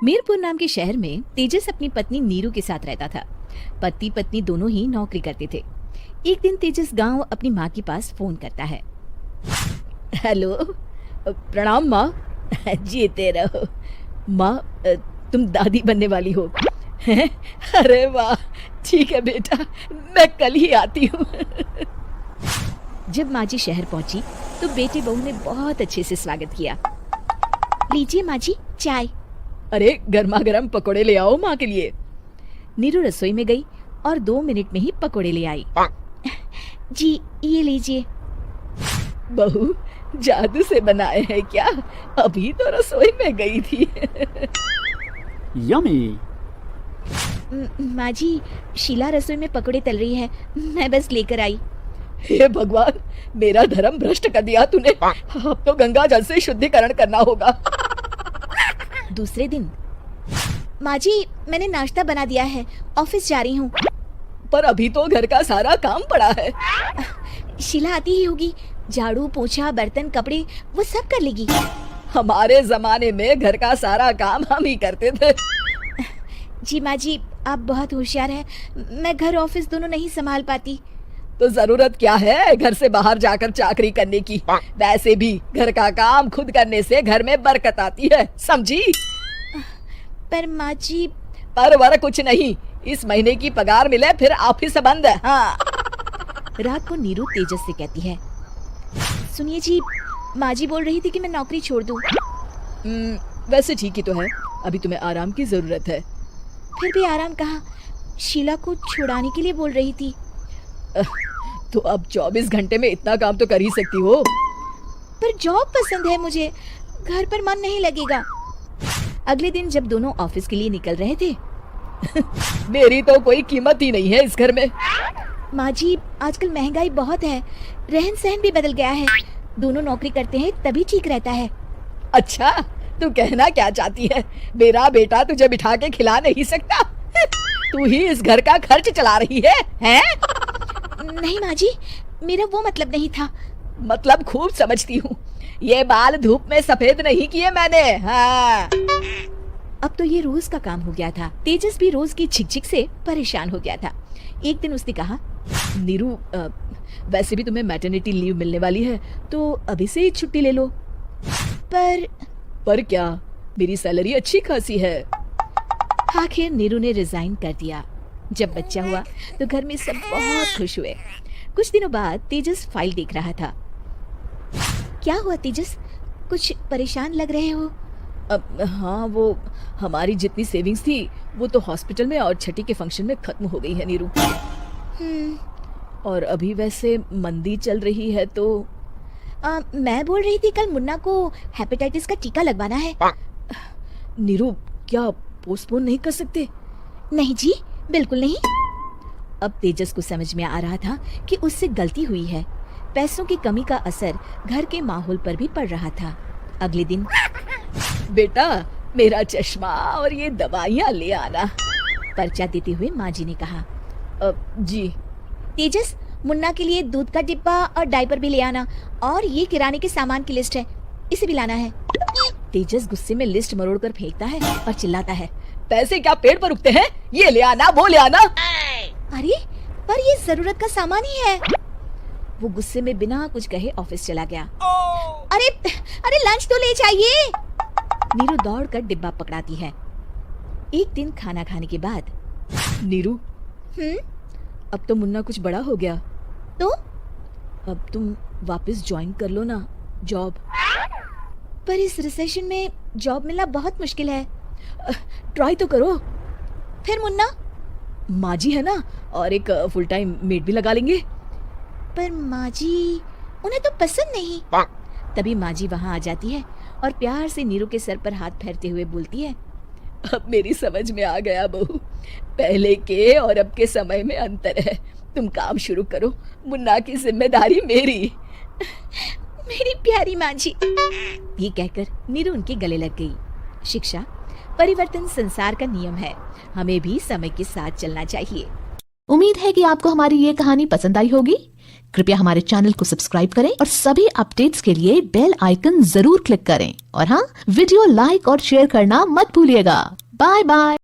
मीरपुर नाम के शहर में तेजस अपनी पत्नी नीरू के साथ रहता था। पति पत्नी दोनों ही नौकरी करते थे। एक दिन तेजस गांव अपनी माँ के पास फोन करता है। हेलो, प्रणाम माँ। जीते रहो माँ, तुम दादी बनने वाली हो। अरे वाह, ठीक है बेटा, मैं कल ही आती हूँ। जब माँ जी शहर पहुंची तो बेटे बहू ने बहुत अच्छे से स्वागत किया। लीजिए माँ जी चाय। अरे गर्मा गर्म पकोड़े ले आओ माँ के लिए। नीरू रसोई में गई और 2 मिनट में ही पकोड़े ले आई। जी ये लीजिए। बहू जादू से बनाए हैं क्या? अभी तो रसोई में गई थी। यम्मी। माँ जी, शीला रसोई में पकोड़े तल रही है, मैं बस लेकर आई। हे भगवान, मेरा धर्म भ्रष्ट कर दिया तूने। अब तो गंगा जल से शुद्धिकरण करना होगा। दूसरे दिन, माँ जी मैंने नाश्ता बना दिया है, ऑफिस जा रही हूँ। पर अभी तो घर का सारा काम पड़ा है। शीला आती ही होगी, झाड़ू पोछा बर्तन कपड़े वो सब कर लेगी। हमारे जमाने में घर का सारा काम हम ही करते थे। जी माँ जी, आप बहुत होशियार हैं, मैं घर ऑफिस दोनों नहीं संभाल पाती। तो जरूरत क्या है घर से बाहर जाकर चाकरी करने की? वैसे भी घर का काम खुद करने से घर में बरकत आती है, समझी? पर माँ जी। पर वर कुछ नहीं, इस महीने की पगार मिले फिर ऑफिस बंद है। हाँ। रात को नीरू तेजस से कहती है, सुनिए जी, माँ जी बोल रही थी कि मैं नौकरी छोड़ दूं। वैसे ठीक ही तो है, अभी तुम्हें आराम की जरूरत है। फिर भी आराम कहाँ, शीला को छुड़ाने के लिए बोल रही थी। तो अब 24 घंटे में इतना काम तो कर ही सकती हो। पर जॉब पसंद है मुझे, घर पर मन नहीं लगेगा। अगले दिन जब दोनों ऑफिस के लिए निकल रहे थे, मेरी तो कोई कीमत ही नहीं है इस घर में। माँ जी आजकल महंगाई बहुत है, रहन सहन भी बदल गया है, दोनों नौकरी करते हैं तभी ठीक रहता है। अच्छा, तू कहना क्या चाहती है? मेरा बेटा तुझे बिठा के खिला नहीं सकता? तू ही इस घर का खर्च चला रही है, हैं? नहीं माँ जी, मेरा वो मतलब नहीं था। मतलब खूब समझती हूँ, ये बाल धूप में सफेद नहीं किए मैंने। हाँ। अब तो ये रोज का काम हो गया था। तेजस भी रोज की झिकझिक से परेशान हो गया था। एक दिन उसने कहा, नीरू, वैसे भी तुम्हें मैटरनिटी लीव मिलने वाली है, तो अभी से ही छुट्टी ले लो। पर क्या, मेरी सैलरी अच्छी खासी है। आखिर नीरू ने रिजाइन कर दिया। जब बच्चा हुआ तो घर में सब बहुत खुश हुए। कुछ दिनों बाद तेजस फाइल देख रहा था। क्या हुआ तेजस, कुछ परेशान लग रहे हो? हाँ, वो हमारी जितनी सेविंग्स थी वो तो हॉस्पिटल में और छठी के फंक्शन में खत्म हो गई है नीरू। और अभी वैसे मंदी चल रही है तो मैं बोल रही थी कल मुन्ना को हेपेटाइटिस का टीका लगवाना है। नीरू, क्या पोस्टपोन नहीं कर सकते? नहीं जी, बिल्कुल नहीं। अब तेजस को समझ में आ रहा था कि उससे गलती हुई है। पैसों की कमी का असर घर के माहौल पर भी पड़ रहा था। अगले दिन, बेटा मेरा चश्मा और ये दवाइयाँ ले आना, पर्चा देते हुए माँ जी ने कहा। जी। तेजस, मुन्ना के लिए दूध का डिब्बा और डायपर भी ले आना, और ये किराने के सामान की लिस्ट है, इसे भी लाना है। तेजस गुस्से में लिस्ट मरोड़कर फेंकता है और चिल्लाता है, पैसे क्या पेड़ पर उगते हैं? ये ले आना, वो ले आना। अरे पर ये जरूरत का सामान ही है। वो गुस्से में बिना कुछ कहे ऑफिस चला गया। अरे अरे लंच तो ले जाइए। नीरू दौड़कर डिब्बा पकड़ाती है। एक दिन खाना खाने के बाद, नीरू, अब तो मुन्ना कुछ बड़ा हो गया, तो अब तुम वापस ज्वाइन कर लो ना जॉब। पर इस रिसेशन में जॉब मिलना बहुत मुश्किल है। ट्राई तो करो। फिर मुन्ना? माँ जी है ना, और एक फुल टाइम मेड भी लगा लेंगे। पर माँ जी, उन्हें तो पसंद नहीं। तभी माँ जी वहाँ आ जाती है और प्यार से नीरू के सर पर हाथ फेरते हुए बोलती है, अब मेरी समझ में आ गया बहू, पहले के और अब के समय में अंतर है। तुम काम शुरू करो, मुन्ना की जिम्मेदारी मेरी। मेरी प्यारी माँ जी। ये कहकर नीरू उनके गले लग गई। शिक्षा, परिवर्तन संसार का नियम है, हमें भी समय के साथ चलना चाहिए। उम्मीद है कि आपको हमारी ये कहानी पसंद आई होगी। कृपया हमारे चैनल को सब्सक्राइब करें और सभी अपडेट्स के लिए बेल आइकन जरूर क्लिक करें और हाँ, वीडियो लाइक और शेयर करना मत भूलिएगा। Bye bye.